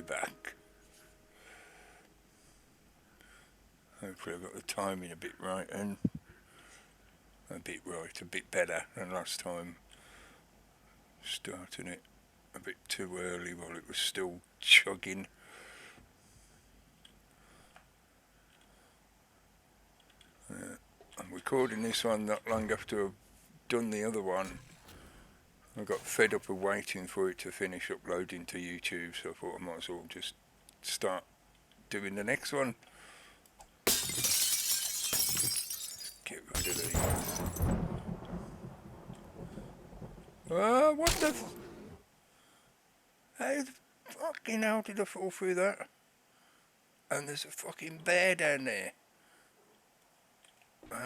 back. Hopefully I've got the timing a bit right and a bit better than last time. Starting it a bit too early while it was still chugging. I'm recording this one not long after I've done the other one. I got fed up of waiting for it to finish uploading to YouTube, so I thought I might as well just start doing the next one. Get rid of these. What the how the fucking hell did I fall through that? And there's a fucking bear down there.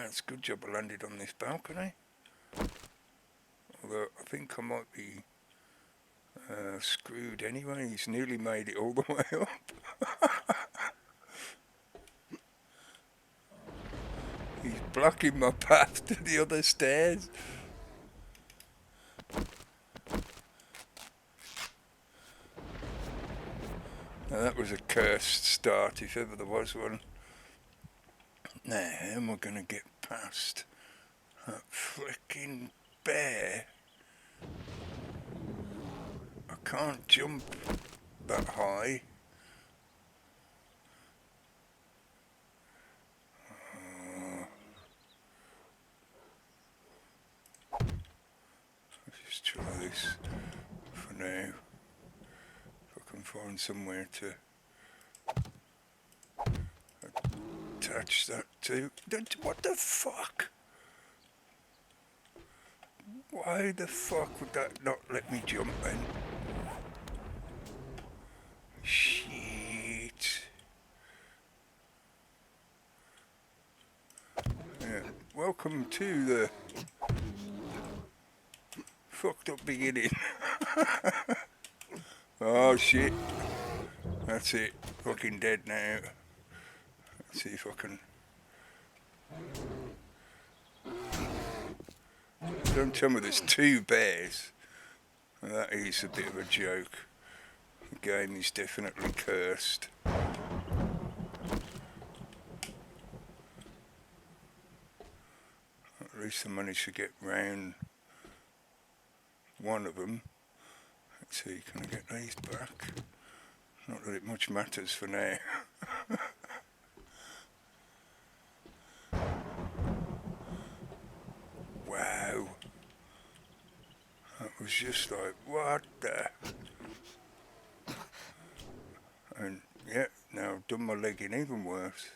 It's a good job I landed on this balcony. Although I think I might be screwed anyway. He's nearly made it all the way up. He's blocking my path to the other stairs. Now that was a cursed start if ever there was one. Now how am I going to get past that flicking bear? I can't jump that high. Let's just try this for now. If I can find somewhere to attach that to. What the fuck? Why the fuck would that not let me jump then? Shit. Yeah. Welcome to the fucked up beginning. Oh shit. That's it. Fucking dead now. Let's see if I can. Don't tell me there's two bears. That is a bit of a joke. The game is definitely cursed. At least I managed to get round one of them. Let's see, can I get these back? Not that it much matters for now. Wow. That was just like, what the? And yeah, now I've done my legging even worse.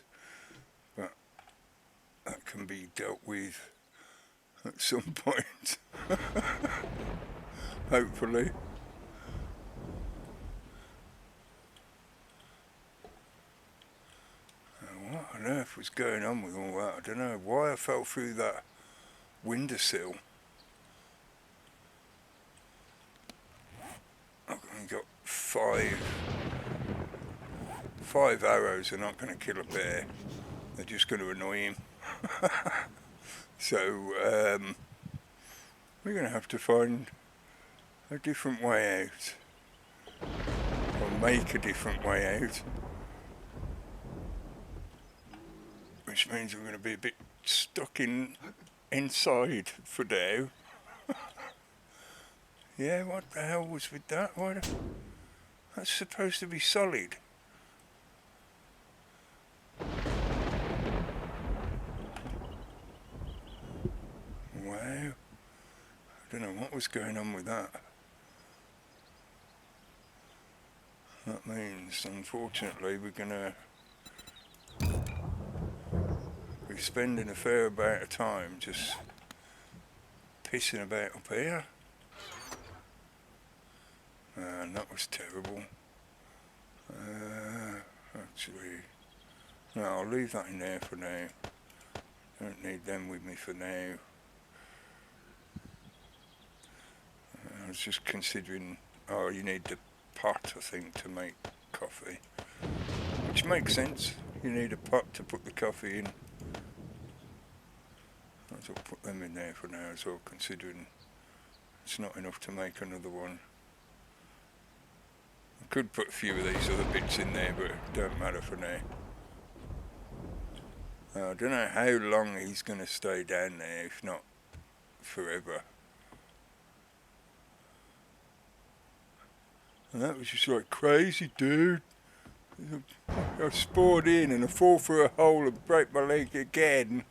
But that can be dealt with at some point. Hopefully. What on earth was going on with all that? I don't know why I fell through that windowsill. I've only got five arrows are not going to kill a bear. They're just going to annoy him. So we're going to have to find a different way out, or make a different way out, which means we're going to be a bit stuck inside for now. Yeah, what the hell was with that? That's supposed to be solid. Wow. I don't know what was going on with that. That means, unfortunately, we're gonna be spending a fair amount of time just pissing about up here. And that was terrible. Actually, no, I'll leave that in there for now. Don't need them with me for now. I was just considering, oh, you need the pot, I think, to make coffee. Which makes sense. You need a pot to put the coffee in. I'll put them in there for now as well, considering it's not enough to make another one. I Could put a few of these other bits in there, but it don't matter for now. I don't know how long he's going to stay down there, if not forever. And that was just like crazy, dude. I spored in and I fall through a hole and break my leg again.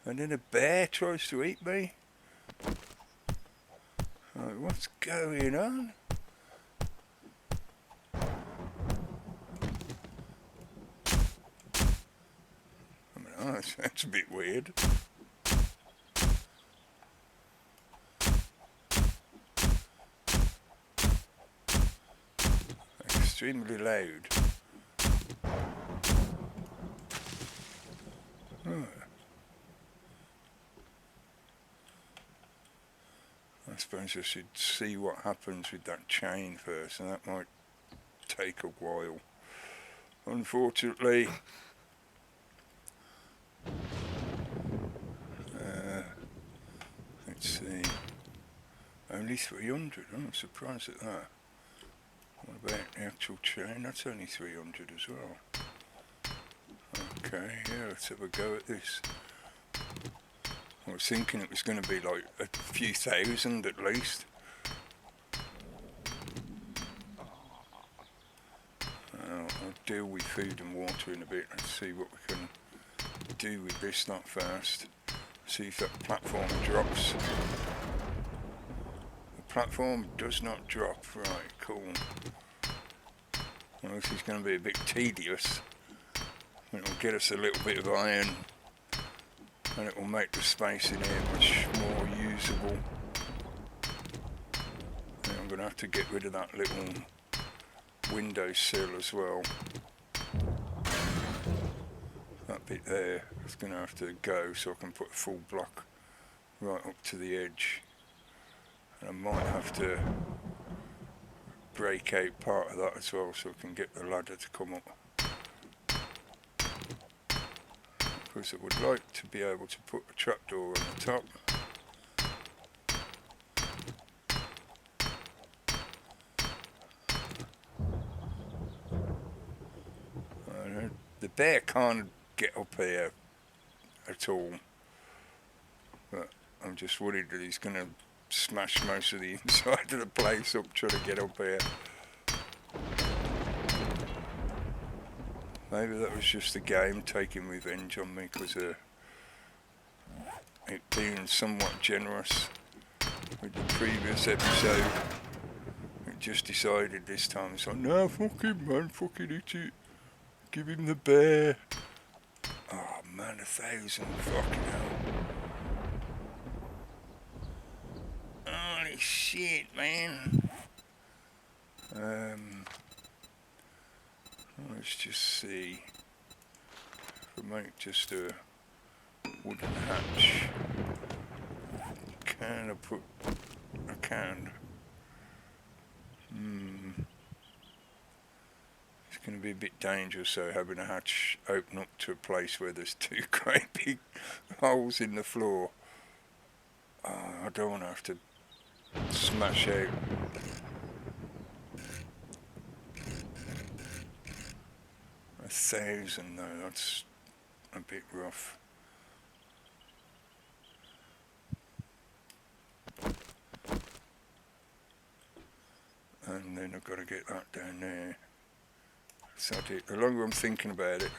And then a bear tries to eat me. Like, what's going on? I mean, oh, that sounds a bit weird. Extremely loud. Oh. I suppose I should see what happens with that chain first, and that might take a while. Unfortunately. Let's see. Only 300. I'm surprised at that. What about the actual chain? That's only 300 as well. Okay, yeah, let's have a go at this. I was thinking it was going to be like a few thousand at least. I'll deal with food and water in a bit. Let's see what we can do with this that fast. See if that platform drops. The platform does not drop. Right, cool. Well, this is going to be a bit tedious. It'll get us a little bit of iron, and it will make the space in here much more usable. And I'm going to have to get rid of that little windowsill as well. That bit there is going to have to go so I can put a full block right up to the edge. And I might have to break out part of that as well so I can get the ladder to come up. Because I would like to be able to put a trapdoor on the top. The bear can't get up here at all, but I'm just worried that he's going to smash most of the inside of the place up trying to get up here. Maybe that was just the game taking revenge on me because of it being somewhat generous with the previous episode. It just decided this time, it's like, no, fuck him, man, fucking hit it. Give him the bear. Oh man, 1,000, fucking hell. Holy shit, man. Let's just see. If I make just a wooden hatch. Can I put... I can. It's going to be a bit dangerous though, having a hatch open up to a place where there's two great big holes in the floor. I don't want to have to smash out. A 1,000 though, that's a bit rough. And then I've got to get that down there. So the longer I'm thinking about it,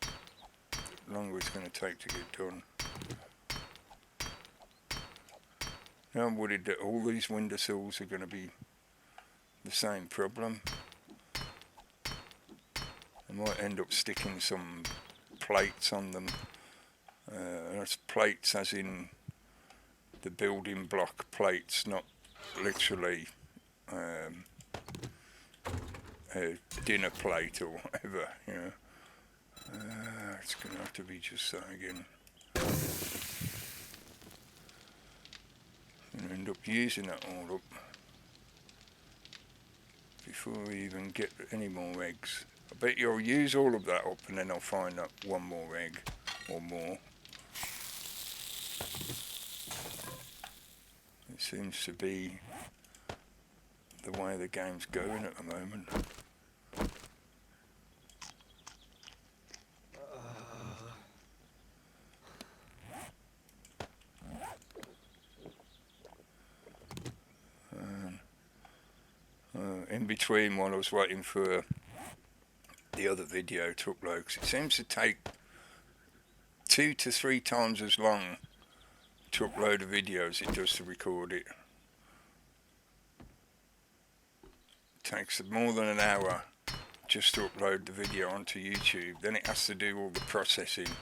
the longer it's going to take to get done. Now I'm worried that all these windowsills are going to be the same problem. I might end up sticking some plates on them. That's plates as in the building block plates, not literally a dinner plate or whatever, you know. It's going to have to be just that again. I'm going to end up using that all up before we even get any more eggs. I bet you'll use all of that up and then I'll find that one more egg or more. It seems to be the way the game's going at the moment. In between, while I was waiting for the other video to upload, 'cause it seems to take 2 to 3 times as long to upload a video as it does to record it. It takes more than an hour just to upload the video onto YouTube. Then it has to do all the processing,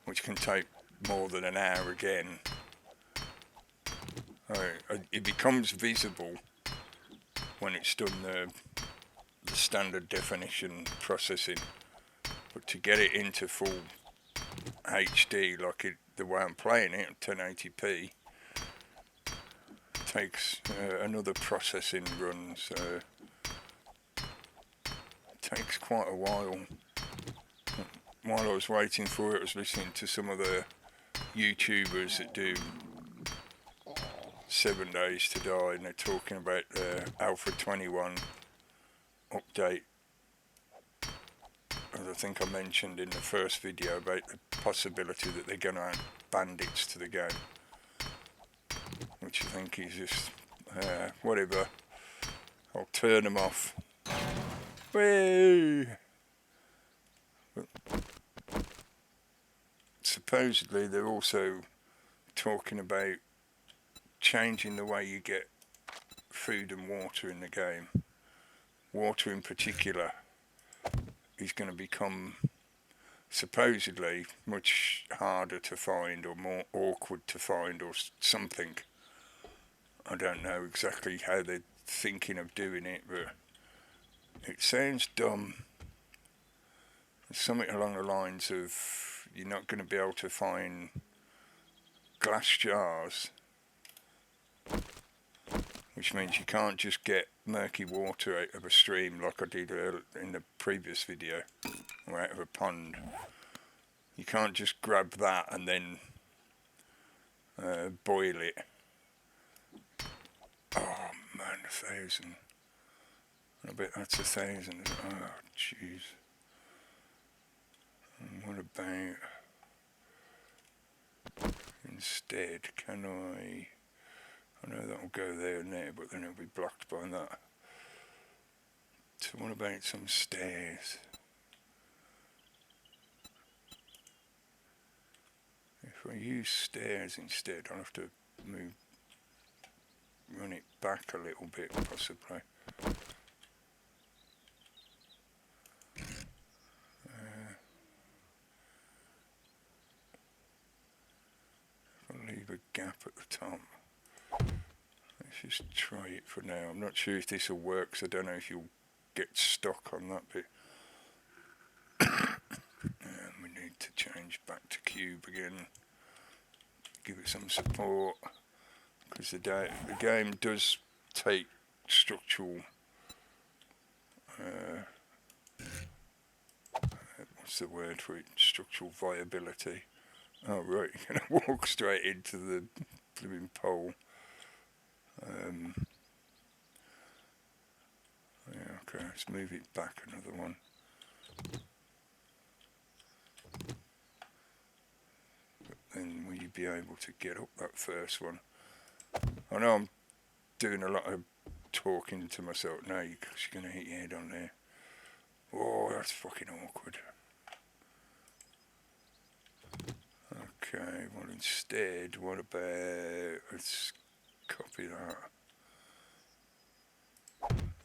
which can take more than an hour again. It becomes visible when it's done the standard definition processing, but to get it into full HD like the way I'm playing it, 1080p, takes another processing run, so it takes quite a while. While I was waiting for it, I was listening to some of the YouTubers that do 7 Days to Die, and they're talking about the Alpha 21 update. As I think I mentioned in the first video about the possibility that they're going to add bandits to the game, which I think is just whatever. I'll turn them off. Whee! But supposedly they're also talking about changing the way you get food and water in the game. Water in particular is going to become supposedly much harder to find, or more awkward to find, or something. I don't know exactly how they're thinking of doing it, but it sounds dumb. It's something along the lines of you're not going to be able to find glass jars, which means you can't just get murky water out of a stream like I did in the previous video, or out of a pond. You can't just grab that and then boil it. Oh man, 1,000. I bet that's 1,000. Oh jeez. And what about instead? Can I know that'll go there and there, but then it'll be blocked by that. So what about some stairs? If I use stairs instead, I'll have to run it back a little bit possibly. I'll leave a gap at the top. Let's just try it for now. I'm not sure if this will work, because I don't know if you'll get stuck on that bit. And we need to change back to cube again. Give it some support, because the game does take structural what's the word for it? Structural viability. Oh right, you're going to walk straight into the blooming pole. Yeah, okay, let's move it back another one. But then will you be able to get up that first one? I know I'm doing a lot of talking to myself now, because you're going to hit your head on there. Oh, that's fucking awkward. Okay, well instead, what about, let's copy that.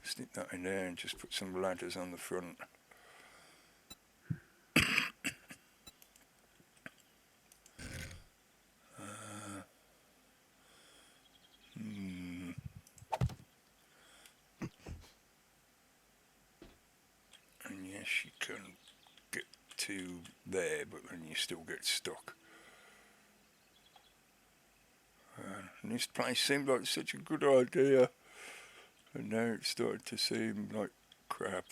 Stick that in there and just put some ladders on the front. And yes, you can get to there, but then you still get stuck. And this place seemed like such a good idea, and now it's starting to seem like crap.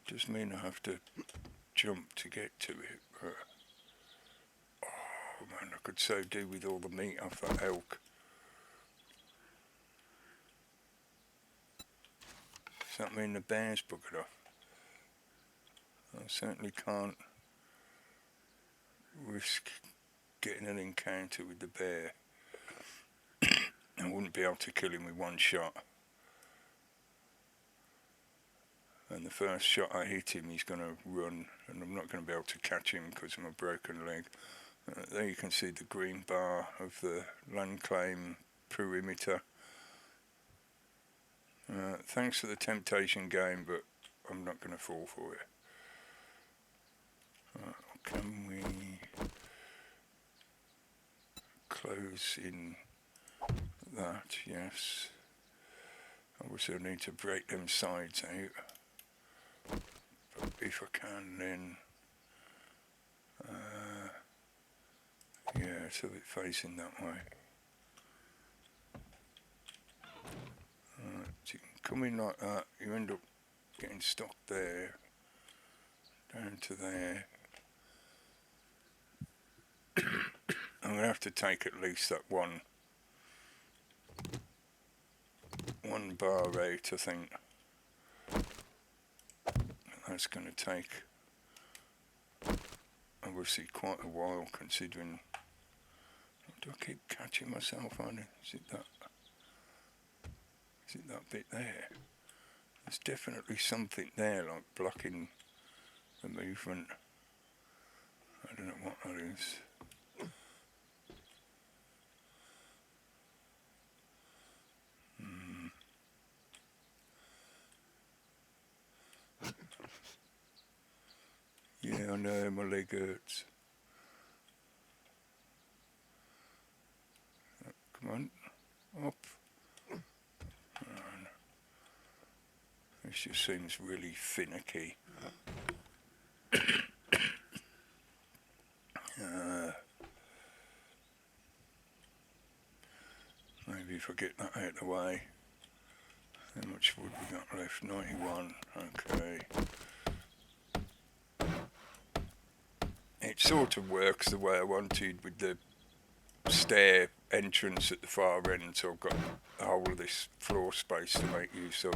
Just mean I have to jump to get to it, but oh man, I could so do with all the meat off that elk. Does that mean the bear's buggered off? I certainly can't risk getting an encounter with the bear. I wouldn't be able to kill him with one shot. And the first shot I hit him, he's going to run, and I'm not going to be able to catch him because of my broken leg. There you can see the green bar of the land claim perimeter. Thanks for the temptation game, but I'm not going to fall for it. Can we close in that? Yes. Obviously I need to break them sides out. But if I can, then yeah, so it's facing that way. So you can come in like that, you end up getting stuck there, down to there. I'm going to have to take at least that one bar out, I think. That's going to take obviously quite a while, considering. Do I keep catching myself on it? Is it that bit there? There's definitely something there, like blocking the movement. I don't know what that is. Yeah, I know, my leg hurts. Come on, up. This just seems really finicky. Maybe if I get that out of the way. How much wood we got left? 91. Okay. It sort of works the way I wanted with the stair entrance at the far end, so I've got the whole of this floor space to make use of.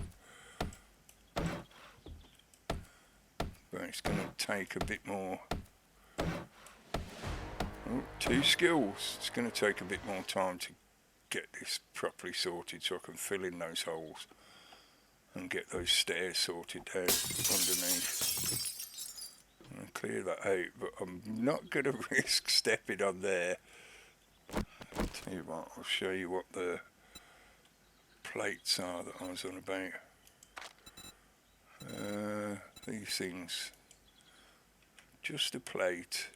But it's going to take a bit more. Oh, 2 skills. It's going to take a bit more time to get this properly sorted so I can fill in those holes and get those stairs sorted out underneath. I'm going to clear that out, but I'm not going to risk stepping on there. I'll tell you what, I'll show you what the plates are that I was on about. These things, just a plate.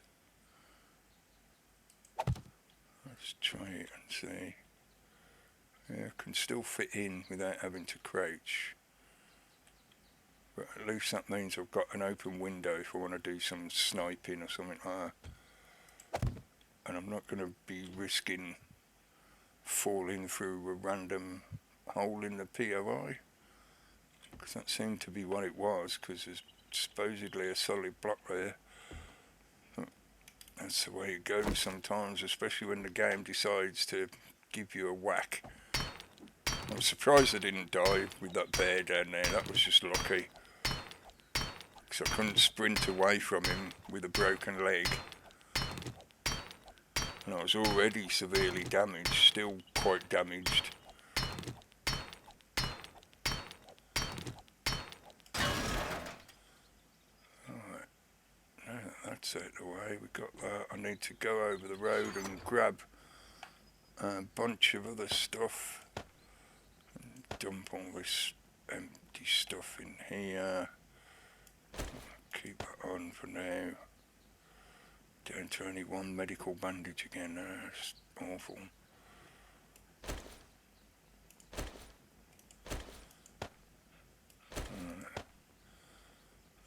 Let's try it and see. Yeah, I can still fit in without having to crouch. But at least that means I've got an open window if I want to do some sniping or something like that. And I'm not going to be risking falling through a random hole in the POI. Because that seemed to be what it was, because there's supposedly a solid block there. That's the way it goes sometimes, especially when the game decides to give you a whack. I'm surprised I didn't die with that bear down there. That was just lucky, because I couldn't sprint away from him with a broken leg, and I was already severely damaged, still quite damaged. Alright, now that's out of the way, we got that. I need to go over the road and grab a bunch of other stuff. Dump all this empty stuff in here. Keep that on for now. Down to only 1 medical bandage again. That's awful.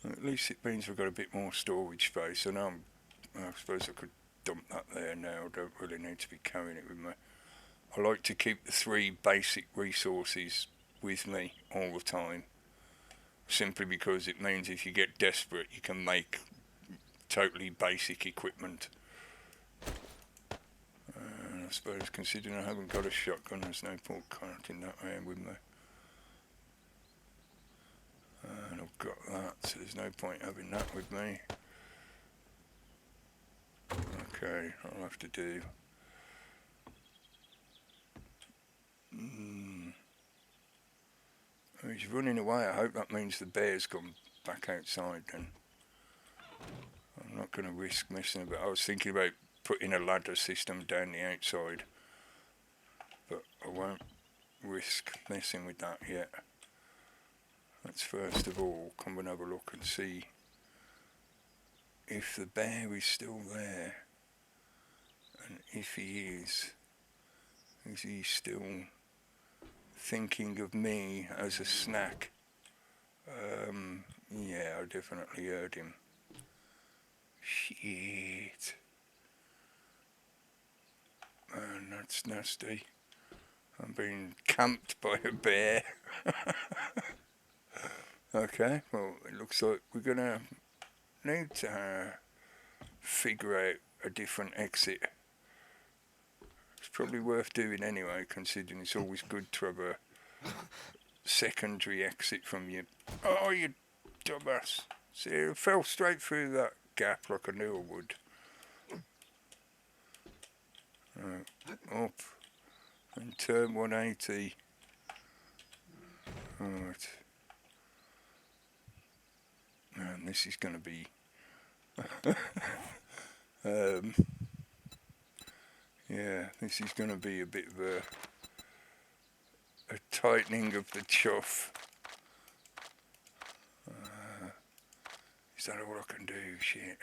At least it means we've got a bit more storage space. And I suppose I could dump that there now. I don't really need to be carrying it with me. I like to keep the 3 basic resources with me all the time, simply because it means if you get desperate you can make totally basic equipment. And I suppose considering I haven't got a shotgun, there's no point carting that around with me. I've got that, so there's no point having that with me. Okay, I'll have to do... He's running away. I hope that means the bear's gone back outside then. I'm not going to risk messing about. I was thinking about putting a ladder system down the outside, but I won't risk messing with that yet. Let's first of all come and have a look and see if the bear is still there, and if he is he still thinking of me as a snack? Yeah, I definitely heard him. Shit. Man, that's nasty. I'm being camped by a bear. Okay, well, it looks like we're gonna need to figure out a different exit. It's probably worth doing anyway, considering it's always good to have a secondary exit from you. Oh, you dumbass. See, it fell straight through that gap like I knew I would. Up and turn 180. Right. Man, this is going to be... yeah, this is going to be a bit of a tightening of the chuff. Is that all I can do? Shit.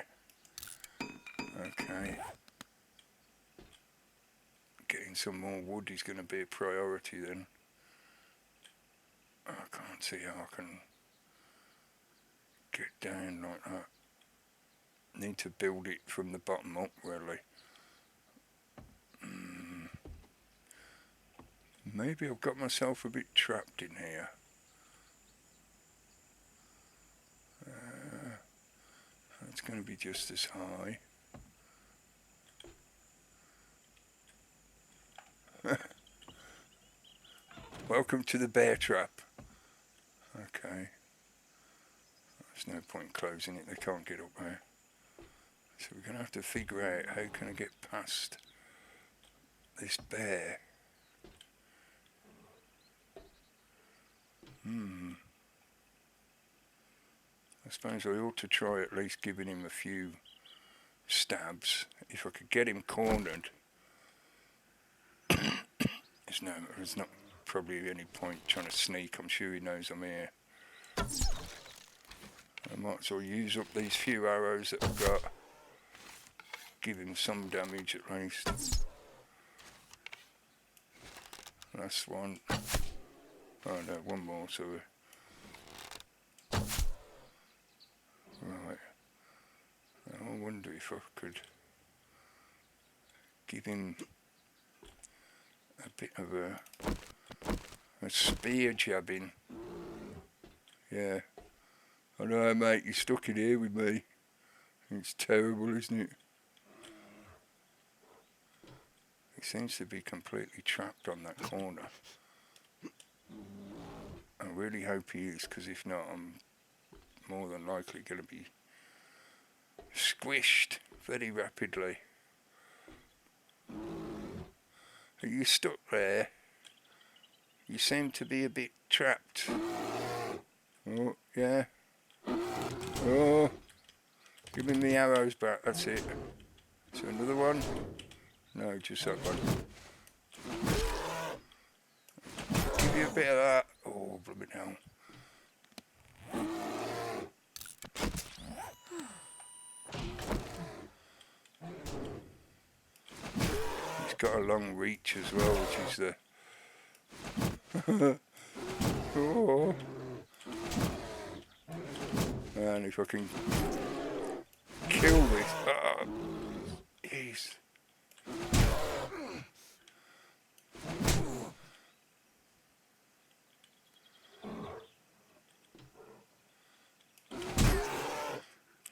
Okay. Getting some more wood is going to be a priority then. I can't see how I can get down like that. Need to build it from the bottom up, really. Maybe I've got myself a bit trapped in here. It's going to be just as high. Welcome to the bear trap. Okay. There's no point closing it, they can't get up there. So we're going to have to figure out how can I get past this bear. I suppose I ought to try at least giving him a few stabs. If I could get him cornered, there's not probably any point trying to sneak. I'm sure he knows I'm here. I might as well use up these few arrows that I've got. Give him some damage at least. Last one. Oh no, one more, so... Right. I wonder if I could give him a bit of a spear jabbing. Yeah. I know, mate, you're stuck in here with me. It's terrible, isn't it? He seems to be completely trapped on that corner. I really hope he is, because if not, I'm more than likely going to be squished very rapidly. Are you stuck there? You seem to be a bit trapped. Oh, yeah. Oh, give me the arrows back, that's it. So another one? No, just that one. Give you a bit of that. Oh, blooming hell. He's got a long reach as well, which is the... Oh. And if I can kill this... Oh, jeez.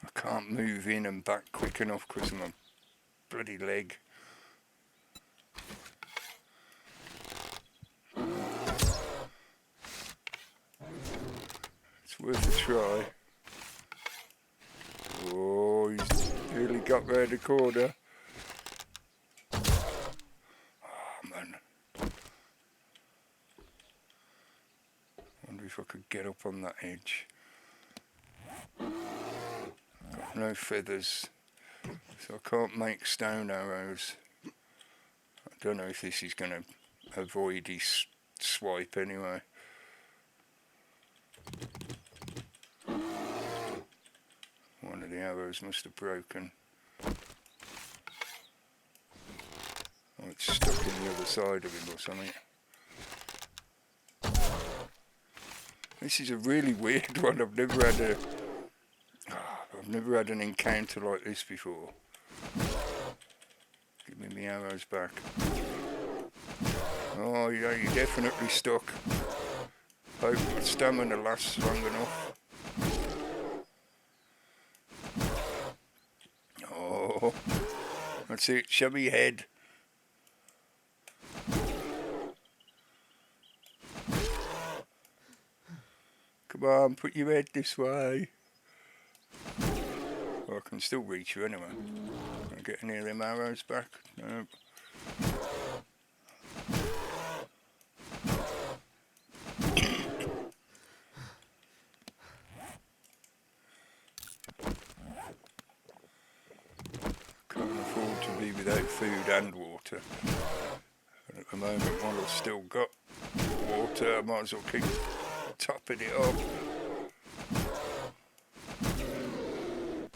I can't move in and back quick enough because of my bloody leg. It's worth a try. Oh, he's nearly got round the corner. Oh man. Wonder if I could get up on that edge. Got no feathers, so I can't make stone arrows. I don't know if this is going to avoid his swipe anyway. One of the arrows must have broken. Oh, it's stuck in the other side of him or something. This is a really weird one. I've never had an encounter like this before. Give me my arrows back. Oh yeah, you're definitely stuck. Hope my stamina lasts long enough. Oh, that's it. Show me your head. Come on, put your head this way. Well, I can still reach you anyway. Can I get any of them arrows back? No. Can't afford to be without food and water. And at the moment, while I've still got water, I might as well keep topping it up.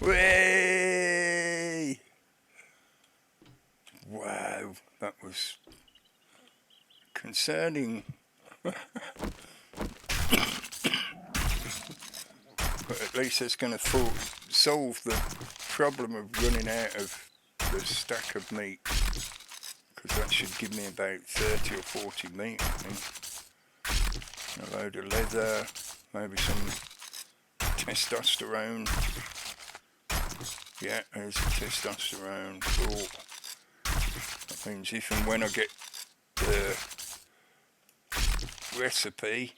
Whee! Wow, that was concerning. But at least it's going to solve the problem of running out of the stack of meat, because that should give me about 30 or 40 meat, I think. A load of leather, maybe some testosterone. Yeah, there's the testosterone. Cool. That means if and when I get the recipe.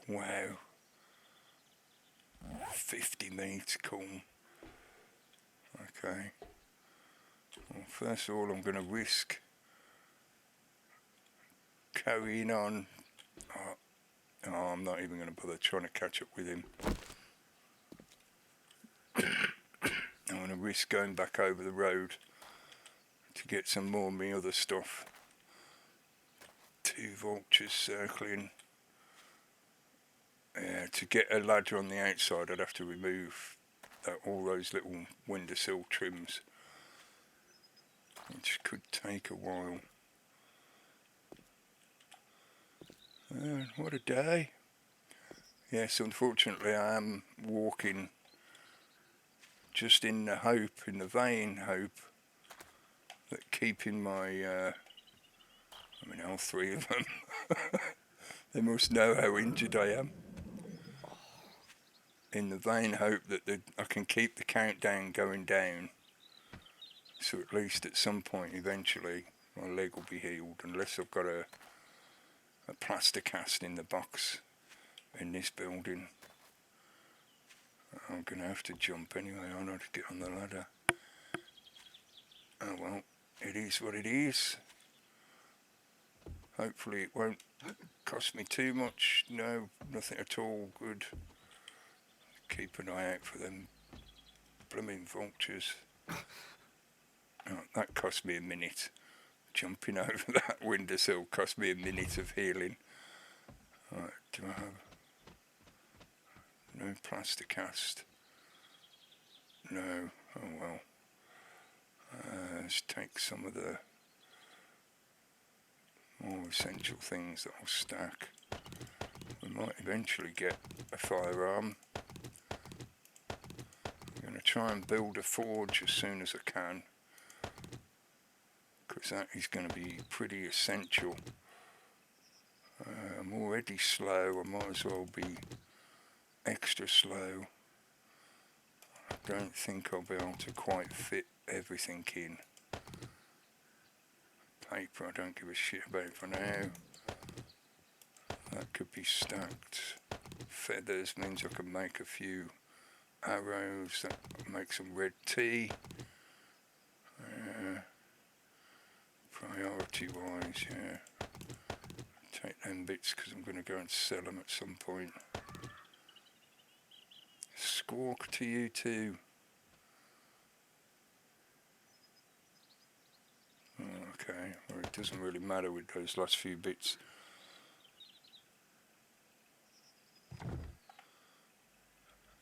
Wow. 50 meat, cool. Okay. Well, first of all, I'm going to risk carrying on. Oh, I'm not even going to bother trying to catch up with him. I'm going to risk going back over the road to get some more of my other stuff. 2 vultures circling. To get a ladder on the outside, I'd have to remove all those little windowsill trims, which could take a while. What a day. Yes, unfortunately I am walking just in the vain hope that keeping my, all 3 of them, they must know how injured I am. In the vain hope that I can keep the countdown going down, so at least at some point eventually my leg will be healed, unless I've got a plaster cast in the box in this building. I'm going to have to jump anyway, I know, to get on the ladder. Oh well, it is what it is. Hopefully it won't cost me too much. No, nothing at all. Good. Keep an eye out for them blooming vultures. Oh, that cost me a minute. Jumping over that windowsill cost me a minute of healing. Right, do I have no plaster cast? No. Oh well. Let's take some of the more essential things that I'll stack. We might eventually get a firearm. I'm going to try and build a forge as soon as I can, because that is going to be pretty essential. I'm already slow, I might as well be extra slow. I don't think I'll be able to quite fit everything in. Paper I don't give a shit about for now. That could be stacked. Feathers means I can make a few arrows. That make some red tea. Priority wise, yeah. Take them bits because I'm going to go and sell them at some point. Squawk to you too. Okay, well, it doesn't really matter with those last few bits.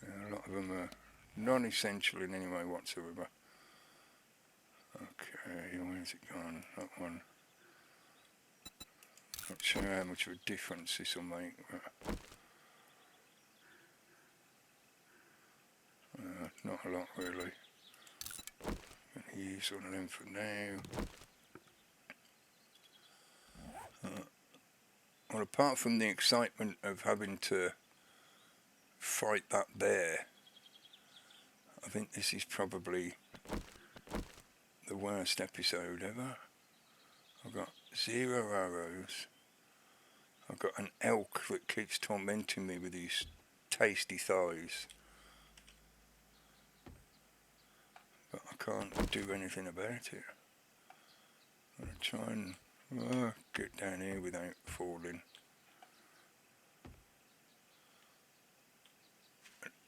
Yeah, a lot of them are non-essential in any way whatsoever. Okay, where's it gone? That one. Not sure how much of a difference this will make. Not a lot really. I'm going to use one of them for now. Well, apart from the excitement of having to fight that bear, I think this is probably the worst episode ever. I've got 0 arrows. I've got an elk that keeps tormenting me with these tasty thighs. But I can't do anything about it. I'm going to try and get down here without falling.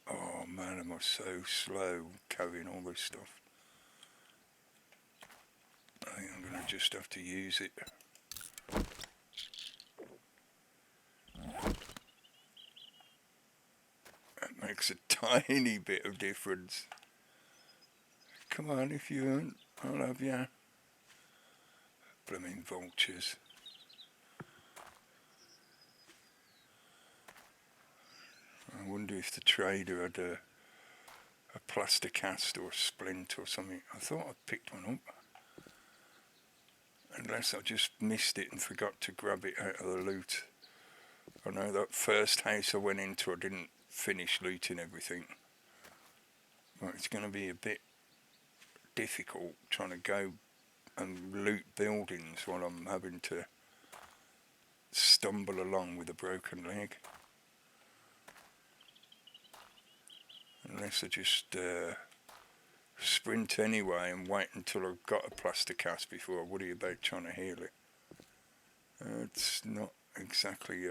Oh man, am I so slow carrying all this stuff. I think I'm going to just have to use it. That makes a tiny bit of difference. Come on, if you aren't, I'll have you. Blooming vultures. I wonder if the trader had a plaster cast or a splint or something. I thought I picked one up. Unless I just missed it and forgot to grab it out of the loot. I know that first house I went into, I didn't finish looting everything. But it's going to be a bit difficult trying to go and loot buildings while I'm having to stumble along with a broken leg. Unless I just sprint anyway and wait until I've got a plaster cast before I worry about trying to heal it. It's not exactly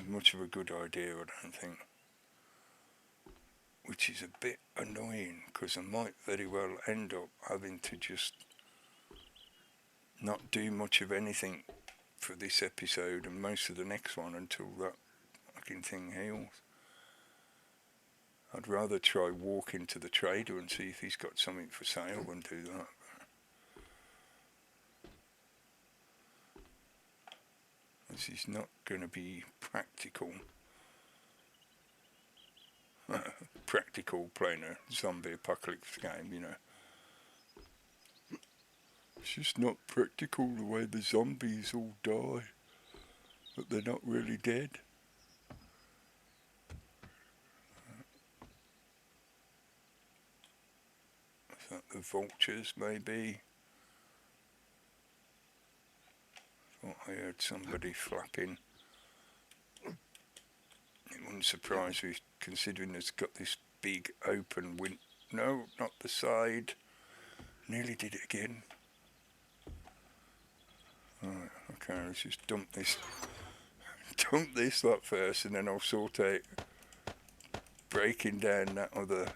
much of a good idea, I don't think. Which is a bit annoying because I might very well end up having to just not do much of anything for this episode and most of the next one until that fucking thing heals. I'd rather try walking to the trader and see if he's got something for sale than do that. This is not going to be practical. Practical playing a zombie apocalypse game, you know. It's just not practical the way the zombies all die, but they're not really dead. Is that the vultures, maybe? I thought I heard somebody flapping. It wouldn't surprise me, considering it's got this big open window. No, not the side. Nearly did it again. Alright, okay, let's just dump this lot first, and then I'll sort out breaking down that other.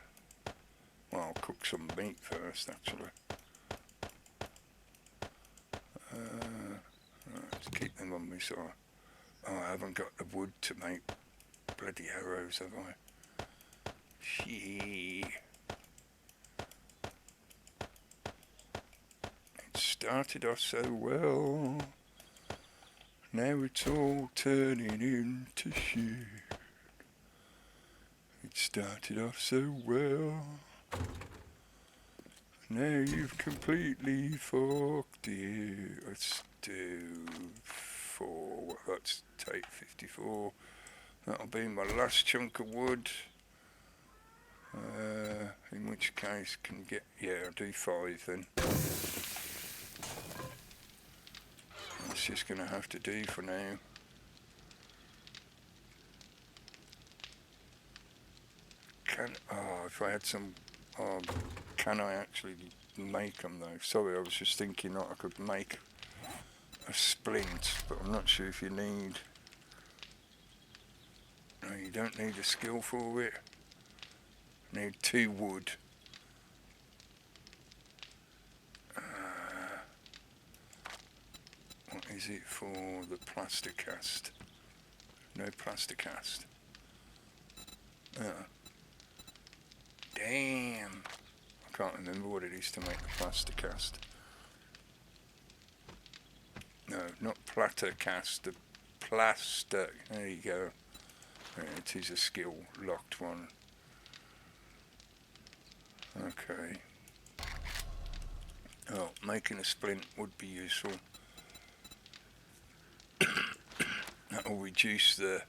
Well, I'll cook some meat first, actually. Let's keep them on me side. Oh, I haven't got the wood to make bloody arrows, have I? Shee. It started off so well. Now it's all turning into shit. It started off so well. Now you've completely fucked it. Let's do 4. Let's take 54. That'll be my last chunk of wood. In which case, can get. Yeah, I'll do 5 then. Let's just going to have to do for now. If I had some, can I actually make them though? Sorry, I was just thinking that I could make a splint, but I'm not sure if you need. No, you don't need a skill for it. You need 2 wood. What is it for the plaster cast? No plaster cast. Damn. I can't remember what it is to make the plaster cast. No, not platter cast, the plaster. There you go. It is a skill locked one. Okay. Oh, making a splint would be useful. That will reduce the...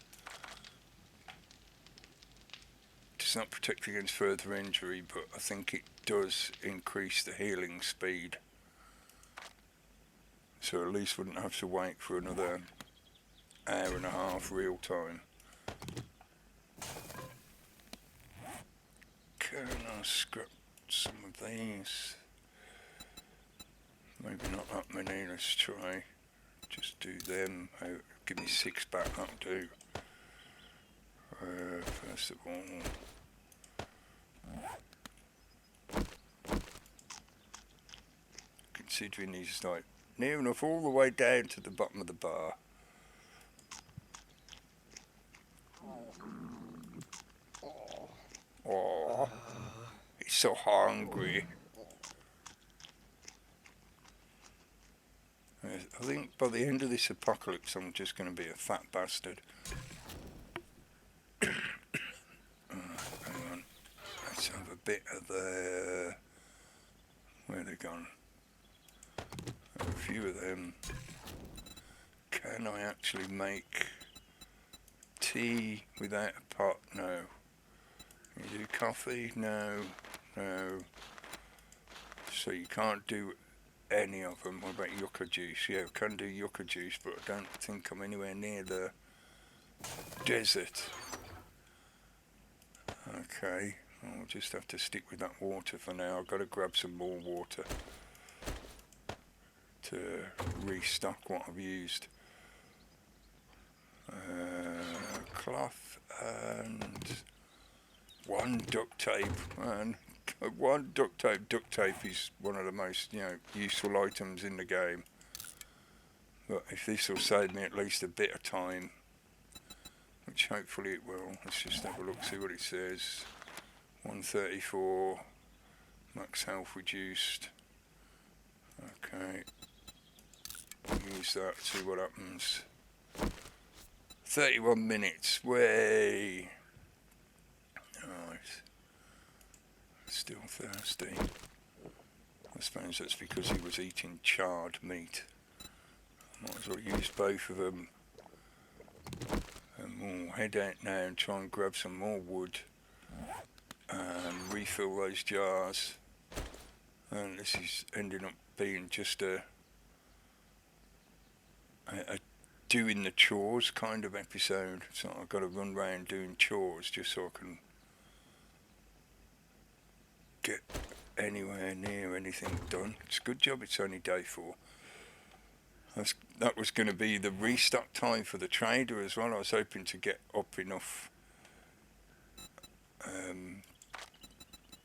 Does not protect against further injury, but I think it does increase the healing speed. So at least wouldn't have to wait for another hour and a half real time. Can I scrap some of these? Maybe not that many, let's try. Just do them. Give me 6 back, that'll do. First of all. Considering he's like near enough all the way down to the bottom of the bar. Oh, he's so hungry. I think by the end of this apocalypse I'm just going to be a fat bastard. Hang on. Let's have a bit of the... Where they gone? A few of them. Can I actually make tea without a pot? No. Can you do coffee? No. No. So you can't do any of them. What about yucca juice? Yeah, I can do yucca juice, but I don't think I'm anywhere near the desert. Okay, I'll just have to stick with that water for now. I've got to grab some more water to restock what I've used. Cloth and 1 duct tape. And 1 duct tape. Duct tape is one of the most, useful items in the game. But if this will save me at least a bit of time, which hopefully it will. Let's just have a look, see what it says. 134, max health reduced. Okay, use that, see what happens. 31 minutes, way. Nice. Still thirsty. I suppose that's because he was eating charred meat. Might as well use both of them. And we'll head out now and try and grab some more wood and refill those jars. And this is ending up being just a doing the chores kind of episode. So I've got to run around doing chores just so I can get anywhere near anything done. It's a good job it's only day 4. That was going to be the restock time for the trader as well. I was hoping to get up enough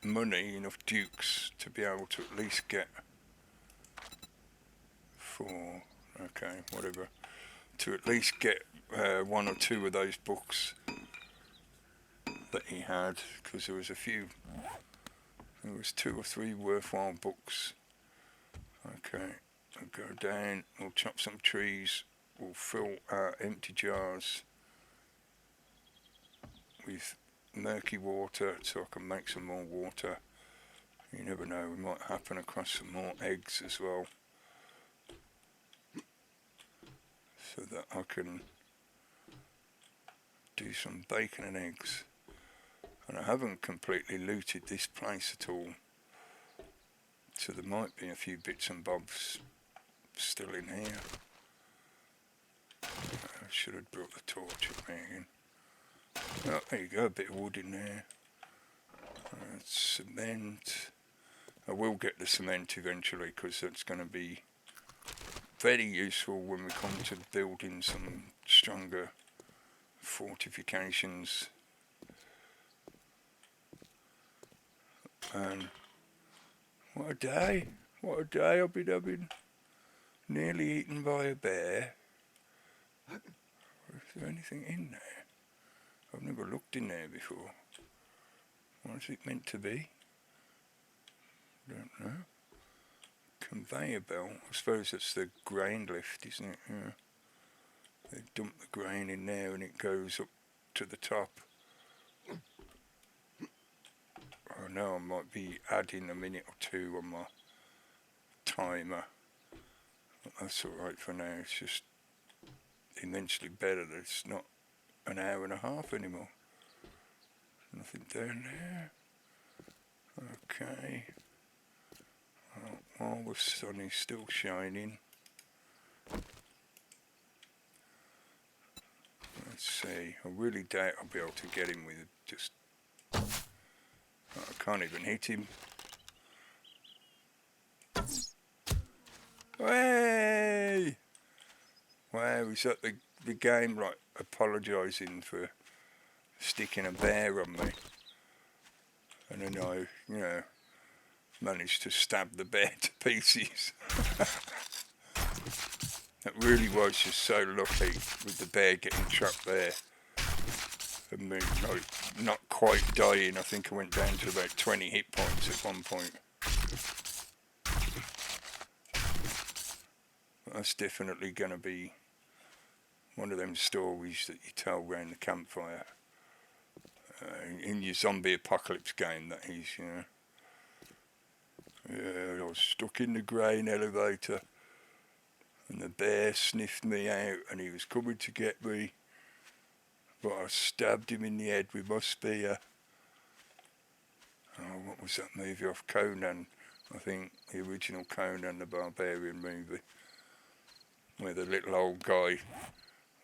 money, enough dukes to be able to at least get 4, okay, whatever, to at least get 1 or 2 of those books that he had, because there was a few, there was 2 or 3 worthwhile books. Okay, I'll go down, we'll chop some trees, we'll fill our empty jars with murky water so I can make some more water. You never know, we might happen across some more eggs as well, so that I can do some bacon and eggs. And I haven't completely looted this place at all, so there might be a few bits and bobs still in here. should have brought the torch with me again. Oh, there you go, a bit of wood in there. Cement. I will get the cement eventually because that's going to be very useful when we come to building some stronger fortifications. And what a day I've been having. Nearly eaten by a bear. Is there anything in there? I've never looked in there before. What is it meant to be? Don't know. Conveyor belt. I suppose that's the grain lift, isn't it? Yeah. They dump the grain in there and it goes up to the top. I know I might be adding a minute or two on my timer. But that's alright for now. It's just immensely better that it's not an hour and a half anymore. Nothing down there. Okay. While the sun is still shining. Let's see. I really doubt I'll be able to get him with just... I can't even hit him. Hey! Wow, is that the game like apologising for sticking a bear on me? And then I, managed to stab the bear to pieces. That really was just so lucky with the bear getting trapped there. And me not quite dying. I think I went down to about 20 hit points at one point. That's definitely going to be one of them stories that you tell around the campfire. In your zombie apocalypse game, that is, Yeah, I was stuck in the grain elevator and the bear sniffed me out and he was coming to get me, but I stabbed him in the head with my spear. Oh, what was that movie off Conan? I think the original Conan the Barbarian movie, where the little old guy,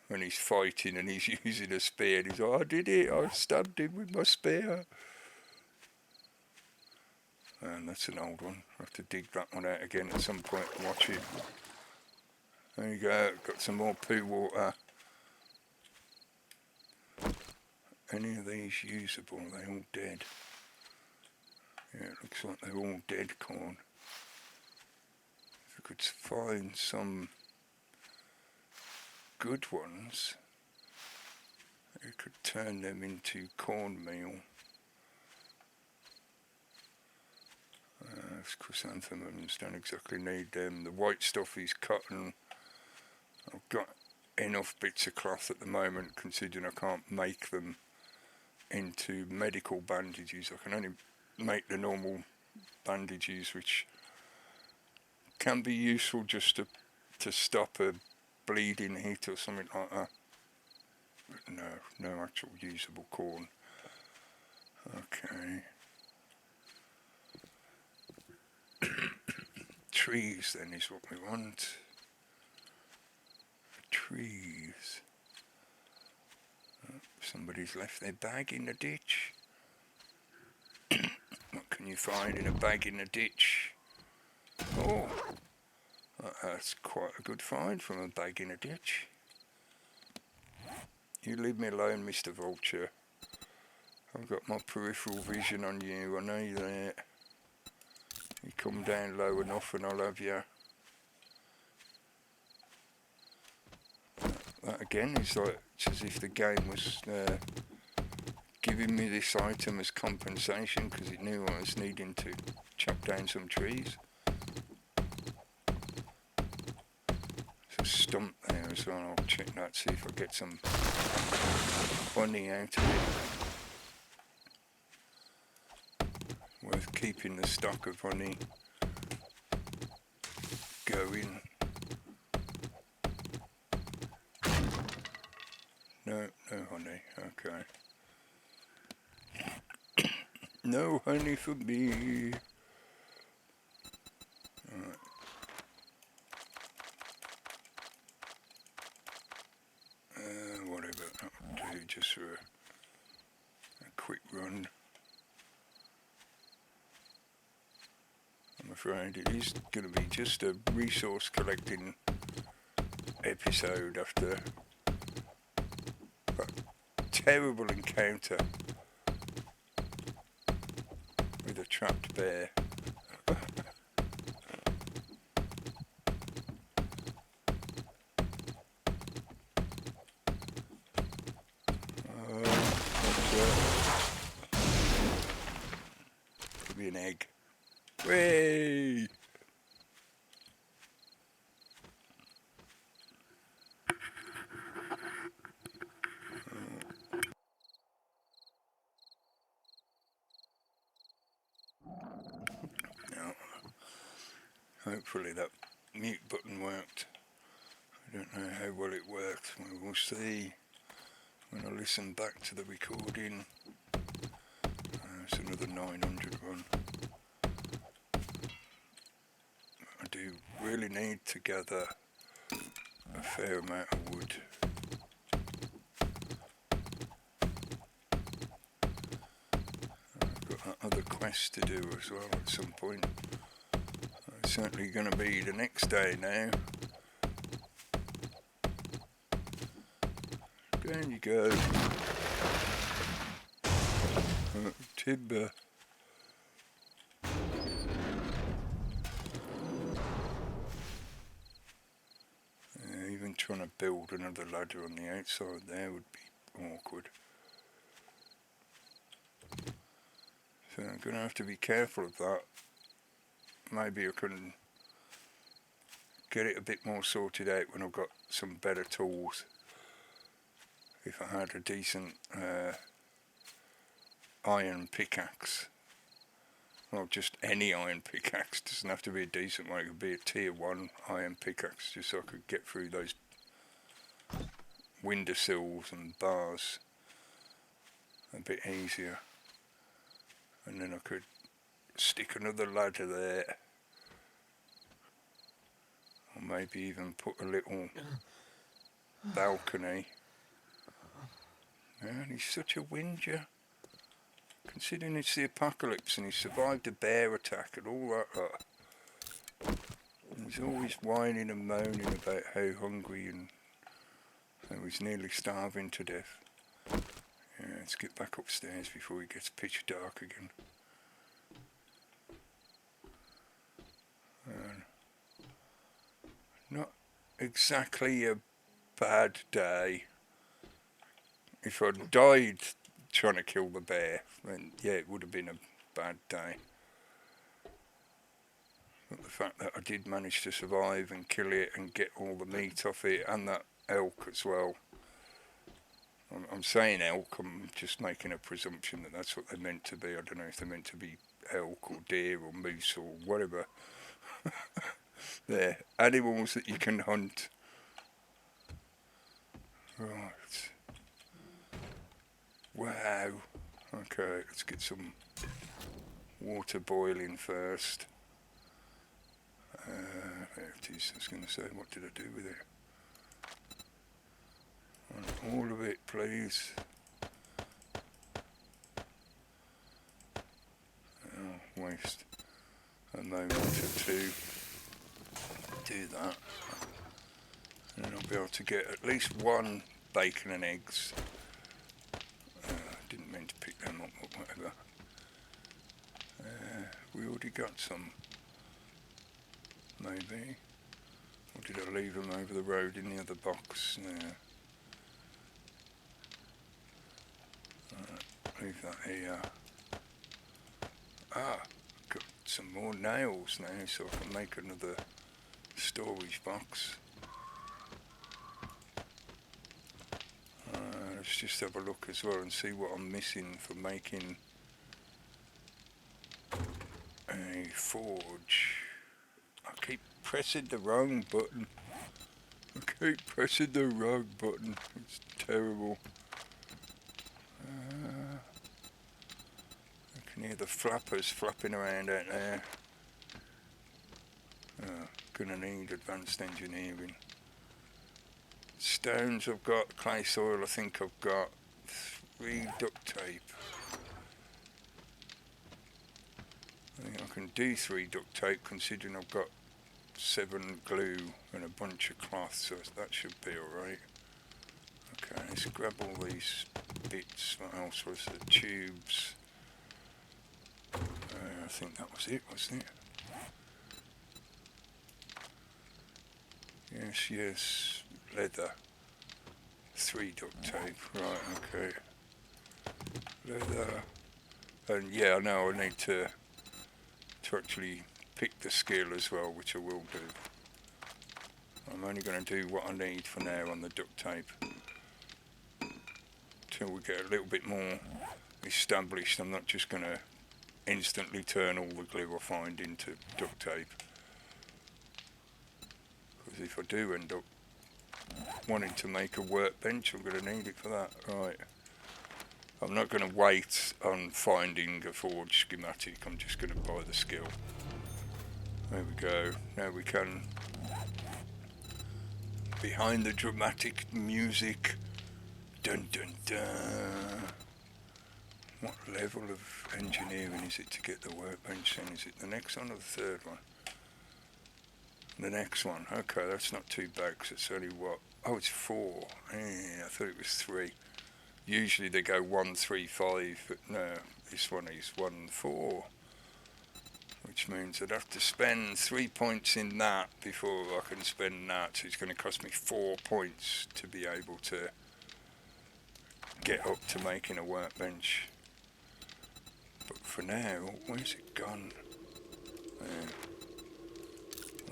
when he's fighting and he's using a spear, and he's like, I did it, I stabbed him with my spear. And that's an old one. I'll have to dig that one out again at some point and watch it. There you go, got some more poo water. Any of these usable? They're all dead. Yeah, it looks like they're all dead corn. If we could find some good ones, we could turn them into cornmeal. Chrysanthemums don't exactly need them. The white stuff is cotton. I've got enough bits of cloth at the moment, considering I can't make them into medical bandages. I can only make the normal bandages, which can be useful just to stop a bleeding hit or something like that. But no actual usable corn. Okay. Trees then is what we want. Trees. Oh, somebody's left their bag in the ditch. What can you find in a bag in the ditch? Oh, that's quite a good find from a bag in a ditch. You leave me alone, Mr. Vulture. I've got my peripheral vision on you. I know you're there. You come down low enough and I'll have you. That again is like, it's as if the game was giving me this item as compensation because it knew I was needing to chop down some trees. There's a stump there as well. I'll check that, see if I get some honey out of it. Worth keeping the stock of honey going. No honey, okay. No honey for me. Alright. I'm afraid it is going to be just a resource collecting episode after that terrible encounter with a trapped bear. Could be an egg. Whee! Now, hopefully that mute button worked. I don't know how well it worked. We will see when I listen back to the recording. It's another 900 one. I do really need to gather a fair amount of wood. I've got that other quest to do as well at some point. It's certainly going to be the next day now. Down you go. Timber. Even trying to build another ladder on the outside there would be awkward. So I'm going to have to be careful of that. Maybe I can get it a bit more sorted out when I've got some better tools. If I had a decent iron pickaxe, well, just any iron pickaxe, doesn't have to be a decent one, it could be a tier 1 iron pickaxe, just so I could get through those windowsills and bars a bit easier. And then I could stick another ladder there, or maybe even put a little balcony. Man, he's such a whinger. Considering it's the apocalypse and he survived a bear attack and all that lot. He's always whining and moaning about how hungry and how he's nearly starving to death. Yeah, let's get back upstairs before it gets pitch dark again. Not exactly a bad day. If I'd died trying to kill the bear, then yeah, it would have been a bad day. But the fact that I did manage to survive and kill it and get all the meat off it, and that elk as well. I'm saying elk, I'm just making a presumption that that's what they're meant to be. I don't know if they're meant to be elk or deer or moose or whatever. They're animals that you can hunt. Right. Wow. Okay, let's get some water boiling first. There it is. I was going to say, what did I do with it? All of it, please. Oh, waste a moment or two. Do that. And then I'll be able to get at least one bacon and eggs. Didn't mean to pick them up, but whatever. We already got some. Maybe. Or did I leave them over the road in the other box? Leave that here. Got some more nails now, so I can make another storage box. Let's just have a look as well and see what I'm missing for making a forge. I keep pressing the wrong button. It's terrible. I can hear the flappers flapping around out there. Gonna need advanced engineering. Stones I've got, clay soil I think I've got, 3 duct tape. I think I can do 3 duct tape considering I've got 7 glue and a bunch of cloth, so that should be alright. Okay, let's grab all these bits. What else was the tubes? I think that was it, wasn't it? Yes, yes, leather. 3 duct tape, right, okay. Leather. And yeah, I know I need to actually pick the scale as well, which I will do. I'm only going to do what I need for now on the duct tape. Till we get a little bit more established, I'm not just going to instantly turn all the glue I find into duct tape. Because if I do end up wanting to make a workbench, I'm going to need it for that. Right. I'm not going to wait on finding a forge schematic, I'm just going to buy the skill. There we go. Now we can, behind the dramatic music, dun dun dun. What level of engineering is it to get the workbench in? Is it the next one or the third one? The next one. Okay, that's not too bad because it's only what? Oh, it's 4. I thought it was 3. Usually they go 1, 3, 5, but no, this one is 1, 4. Which means I'd have to spend 3 points in that before I can spend that. So it's going to cost me 4 points to be able to get up to making a workbench. But for now, where's it gone?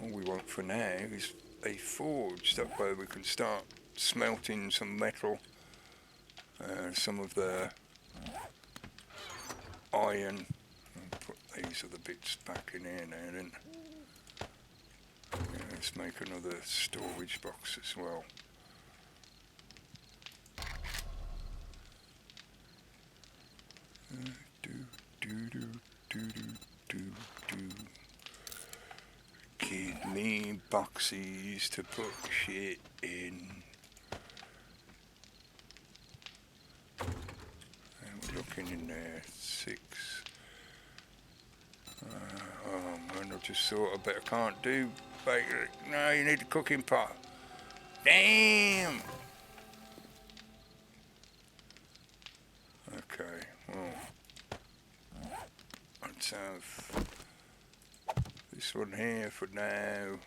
All we want for now is a forge. That way we can start smelting some metal. Some of the iron. I'll put these other bits back in here now then. Yeah, let's make another storage box as well. Give me boxes to put shit in. And we're looking in there, 6. Oh man, I just thought I better can't do bakery. No, you need a cooking pot. Damn! Okay, well, let's have this one here for now.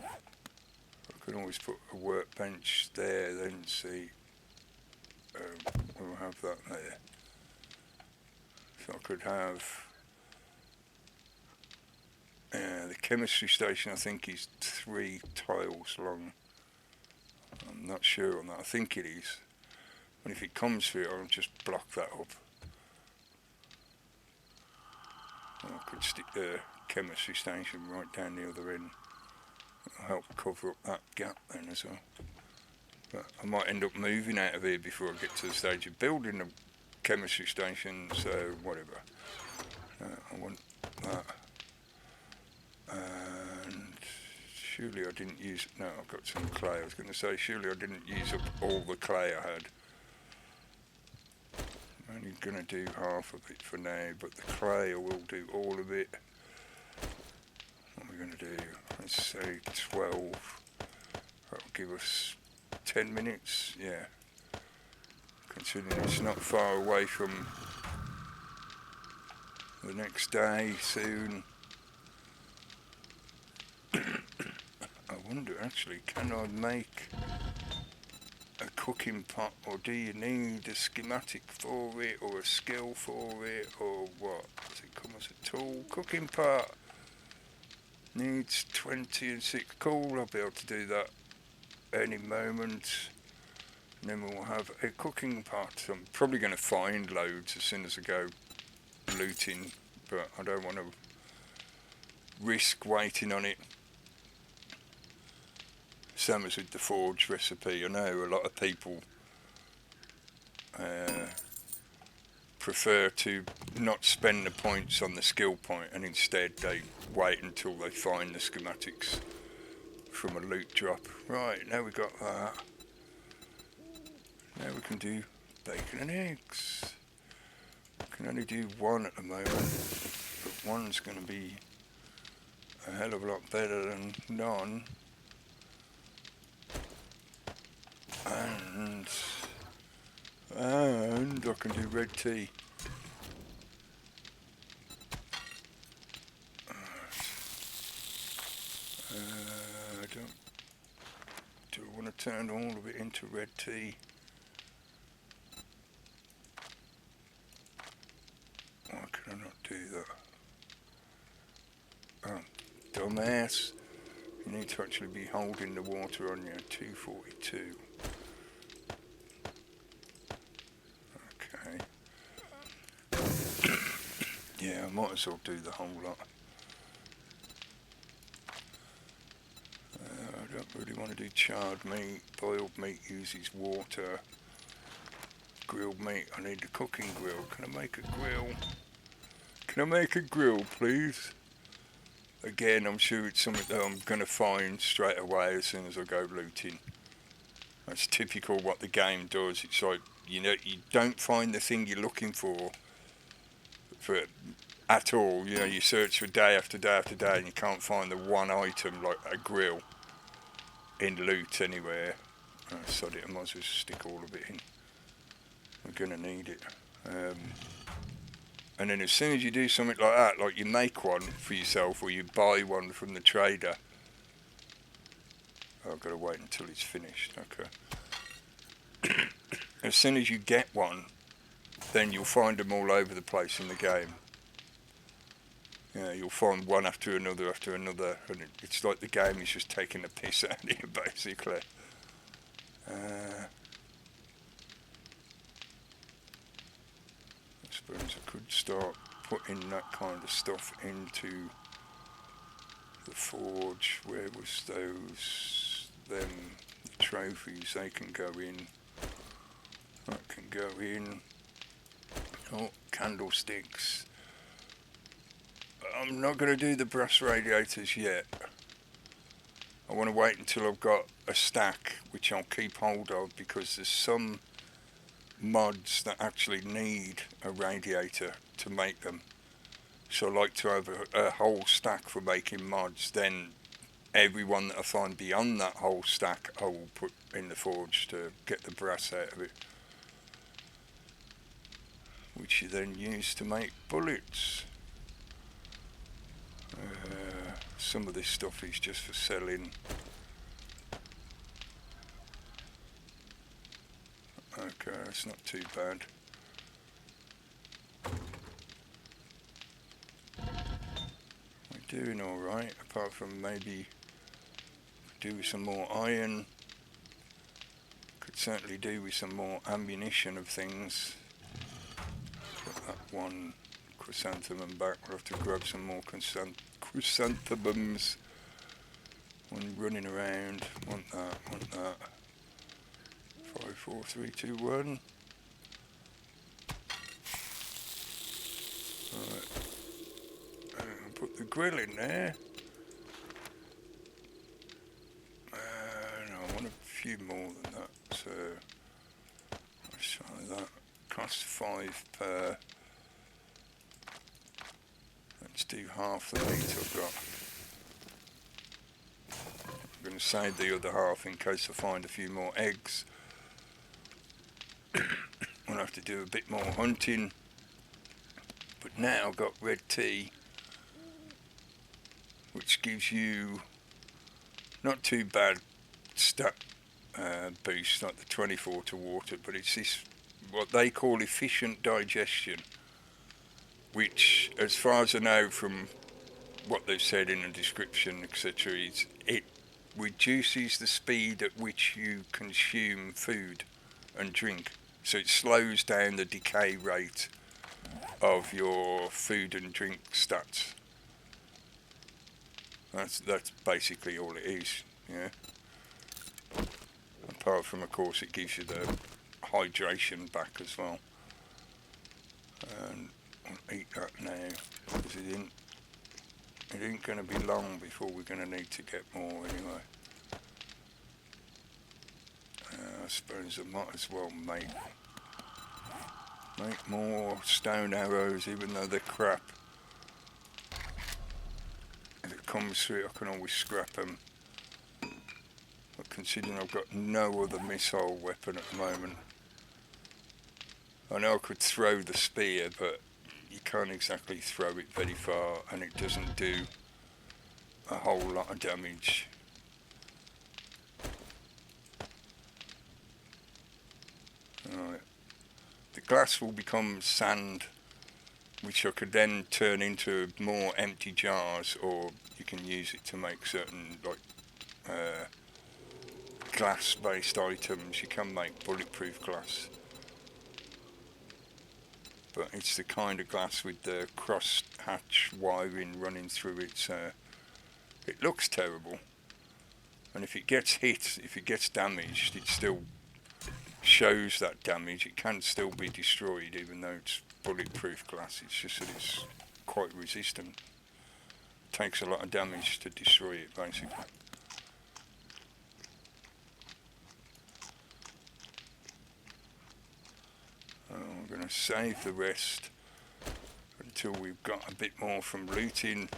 I can always put a workbench there, then see. We'll have that there. So I could have the chemistry station. I think is 3 tiles long. I'm not sure on that. I think it is. And if it comes through, I'll just block that up. I could stick the chemistry station right down the other end. It'll help cover up that gap then as well. But I might end up moving out of here before I get to the stage of building a chemistry station, so whatever. I want that. And surely I didn't use... No, I've got some clay. I was going to say, surely I didn't use up all the clay I had. I'm only going to do half of it for now, but the clay I will do all of it. What are we going to do? Let's say 12. That'll give us 10 minutes, yeah. Considering it's not far away from the next day soon. I wonder actually, can I make a cooking pot, or do you need a schematic for it, or a skill for it, or what? Does it come as a tool? Cooking pot needs 20 and 6. Cool, I'll be able to do that any moment. And then we'll have a cooking pot. I'm probably going to find loads as soon as I go looting, but I don't want to risk waiting on it. Same as with the forge recipe. I know a lot of people prefer to not spend the points on the skill point, and instead they wait until they find the schematics from a loot drop. Right, now we've got that. Now we can do bacon and eggs. We can only do one at the moment, but one's going to be a hell of a lot better than none. And I can do red tea. Do I want to turn all of it into red tea? Why can I not do that? Oh, dumbass. You need to actually be holding the water on your 242. Okay. Yeah, I might as well do the whole lot. I don't really want to do charred meat. Boiled meat uses water. Grilled meat, I need the cooking grill. Can I make a grill? Can I make a grill, please? Again, I'm sure it's something that I'm going to find straight away as soon as I go looting. That's typical what the game does. It's like, you know, you don't find the thing you're looking for at all. You know, you search for day after day after day and you can't find the one item like a grill in loot anywhere. Oh, sod it, I might as well stick all of it in. We're going to need it. And then as soon as you do something like that, like you make one for yourself or you buy one from the trader. Oh, I've got to wait until it's finished. Okay. As soon as you get one, then you'll find them all over the place in the game. Yeah, you'll find one after another, and it's like the game is just taking the piss out of you, basically. I suppose I could start putting that kind of stuff into the forge. Where was the trophies? They can go in. That can go in. Oh, candlesticks. I'm not going to do the brass radiators yet. I want to wait until I've got a stack, which I'll keep hold of, because there's some mods that actually need a radiator to make them. So I like to have a whole stack for making mods. Then everyone that I find beyond that whole stack I will put in the forge to get the brass out of it, which you then use to make bullets. Some of this stuff is just for selling. Okay, it's not too bad. We're doing alright, apart from maybe do with some more iron. Could certainly do with some more ammunition of things. Put that one chrysanthemum back. We'll have to grab some more chrysanthemums when running around. Want that, want that. 5, 4, 3, 2, 1. Right. Put the grill in there. No, I want a few more than that. So let's try that. Cost 5 per. Let's do half the meat I've got. I'm going to save the other half in case I find a few more eggs. I'll have to do a bit more hunting. But now I've got red tea, which gives you not too bad stat boost, like the 24 to water, but it's this, what they call efficient digestion, which, as far as I know from what they've said in the description, etc., it reduces the speed at which you consume food and drink. So it slows down the decay rate of your food and drink stats. That's basically all it is, yeah. Apart from, of course, it gives you the hydration back as well. And I'll eat that now, because it ain't going to be long before we're going to need to get more anyway. I suppose I might as well make Make more stone arrows, even though they're crap. If it comes through, I can always scrap them. But considering I've got no other missile weapon at the moment, I know I could throw the spear, but you can't exactly throw it very far, and it doesn't do a whole lot of damage. Right. The glass will become sand, which I could then turn into more empty jars, or you can use it to make certain glass-based items. You can make bulletproof glass, but it's the kind of glass with the cross-hatch wiring running through it, so it looks terrible. And if it gets hit, if it gets damaged, it still shows that damage. It can still be destroyed, even though it's bulletproof glass. It's just that it's quite resistant. It takes a lot of damage to destroy it, basically. I'm going to save the rest until we've got a bit more from looting.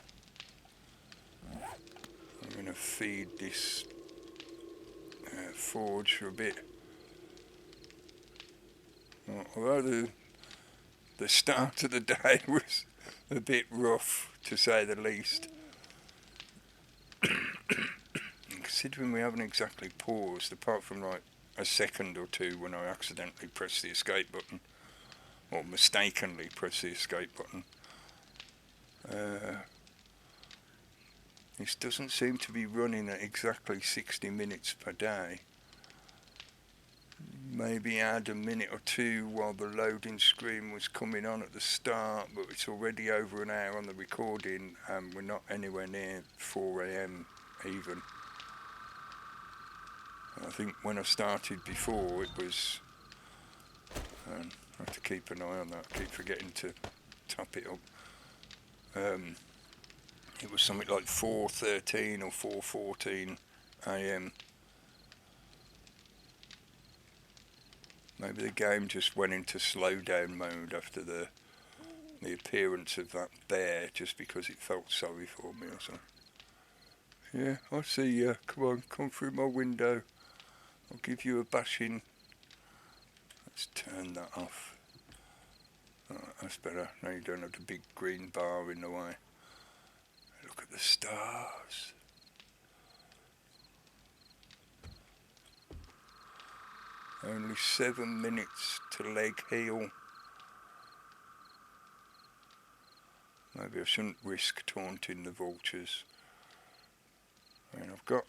I'm going to feed this forge for a bit. Although the start of the day was a bit rough, to say the least. Considering we haven't exactly paused, apart from like a second or two when I accidentally pressed the escape button, or mistakenly pressed the escape button. This doesn't seem to be running at exactly 60 minutes per day. Maybe add a minute or two while the loading screen was coming on at the start, but it's already over an hour on the recording and we're not anywhere near 4 AM even. I think when I started before it was, I have to keep an eye on that, I keep forgetting to top it up. It was something like 4:13 or 4:14 AM. Maybe the game just went into slow down mode after the appearance of that bear, just because it felt sorry for me or something. Yeah, I see you. Come on, come through my window. I'll give you a bashing. Let's turn that off. Alright, that's better. Now you don't have the big green bar in the way. Look at the stars. Only 7 minutes to leg heal. Maybe I shouldn't risk taunting the vultures. I mean, I've got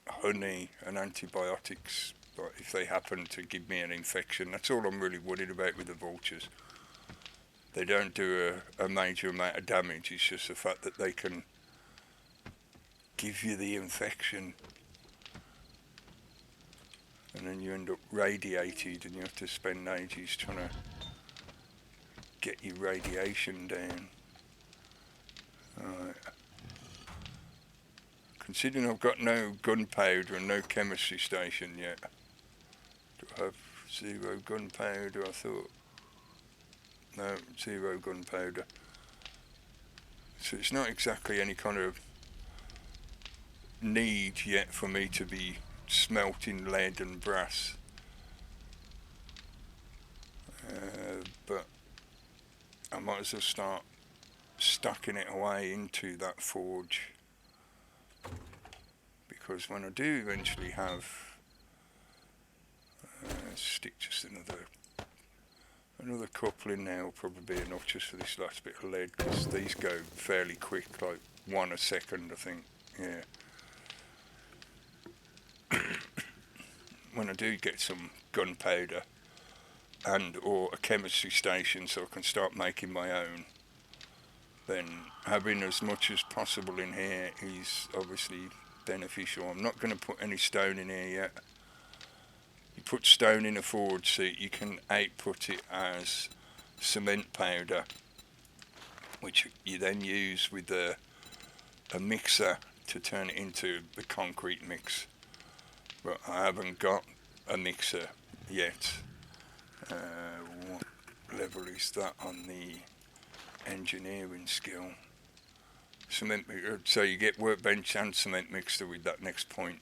honey and antibiotics, but if they happen to give me an infection, that's all I'm really worried about with the vultures. They don't do a major amount of damage, it's just the fact that they can give you the infection and then you end up radiated and you have to spend ages trying to get your radiation down. Alright. Considering I've got no gunpowder and no chemistry station yet. Do I have 0 gunpowder? I thought. No, 0 gunpowder. So it's not exactly any kind of need yet for me to be smelting lead and brass. But I might as well start stocking it away into that forge. Because when I do eventually have, stick just another couple in there will probably be enough just for this last bit of lead, because these go fairly quick, like 1 a second I think, yeah. When I do get some gunpowder and or a chemistry station so I can start making my own, then having as much as possible in here is obviously beneficial. I'm not going to put any stone in here yet. You put stone in a forge so you can output it as cement powder, which you then use with a mixer to turn it into the concrete mix. But I haven't got a mixer yet. level is that on the engineering skill? Cement, so you get workbench and cement mixer with that next point.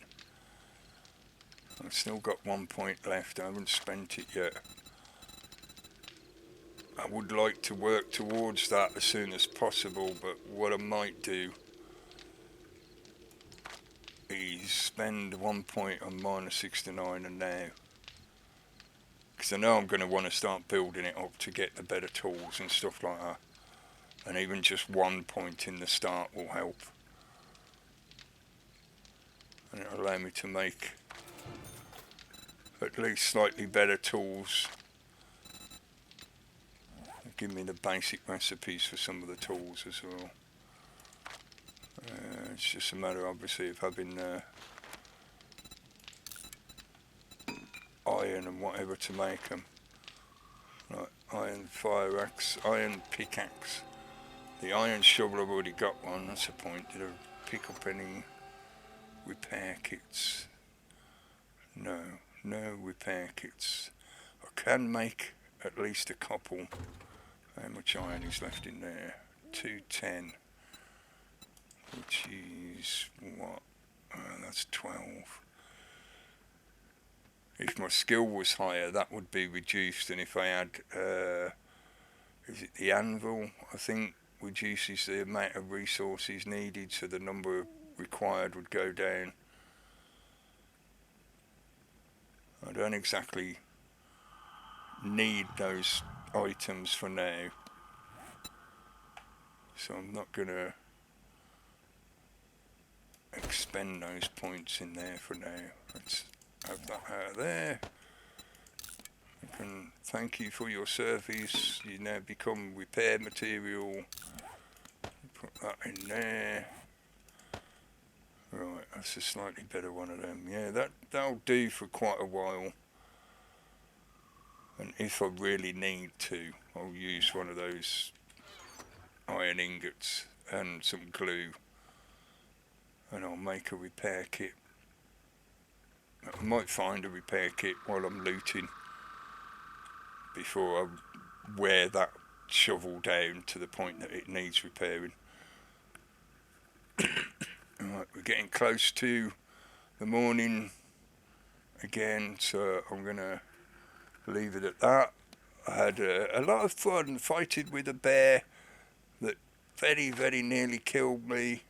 I've still got 1 point left, I haven't spent it yet. I would like to work towards that as soon as possible, but what I might do is spend 1 point on -69 and now, because I know I'm going to want to start building it up to get the better tools and stuff like that, and even just 1 point in the start will help, and it'll allow me to make at least slightly better tools. Give me the basic recipes for some of the tools as well. It's just a matter, obviously, of having iron and whatever to make them. Like iron fire axe, iron pickaxe. The iron shovel, I've already got one, that's a point. Did I pick up any repair kits? No repair kits. I can make at least a couple. How much iron is left in there? 210. Which is what? That's 12. If my skill was higher, that would be reduced, and if I had, is it the anvil, I think, reduces the amount of resources needed, so the number required would go down. I don't exactly need those items for now, so I'm not going to expend those points in there for now. Let's have that out of there. I can thank you for your service. You now become repair material. Put that in there. Right, that's a slightly better one of them. Yeah, that'll do for quite a while. And if I really need to, I'll use one of those iron ingots and some glue, and I'll make a repair kit. I might find a repair kit while I'm looting before I wear that shovel down to the point that it needs repairing. Right, we're getting close to the morning again, so I'm gonna leave it at that. I had a lot of fun fighting with a bear that very nearly killed me.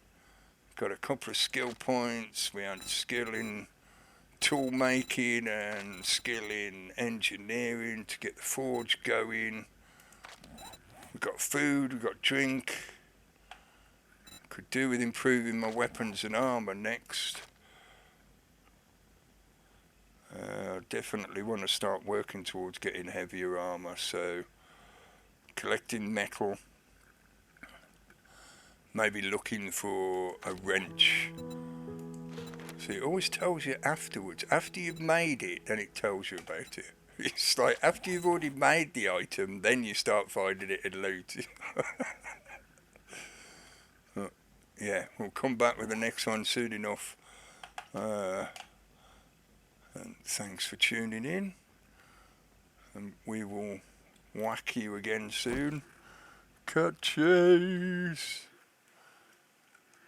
Got a couple of skill points. We had skill in tool making and skill in engineering to get the forge going. We got food, we got drink. Could do with improving my weapons and armour next. I definitely want to start working towards getting heavier armour, so collecting metal, maybe looking for a wrench. So it always tells you afterwards, after you've made it, then it tells you about it. It's like after you've already made the item, then you start finding it in loot. Yeah, we'll come back with the next one soon enough. And thanks for tuning in. And we will whack you again soon. Cut chase!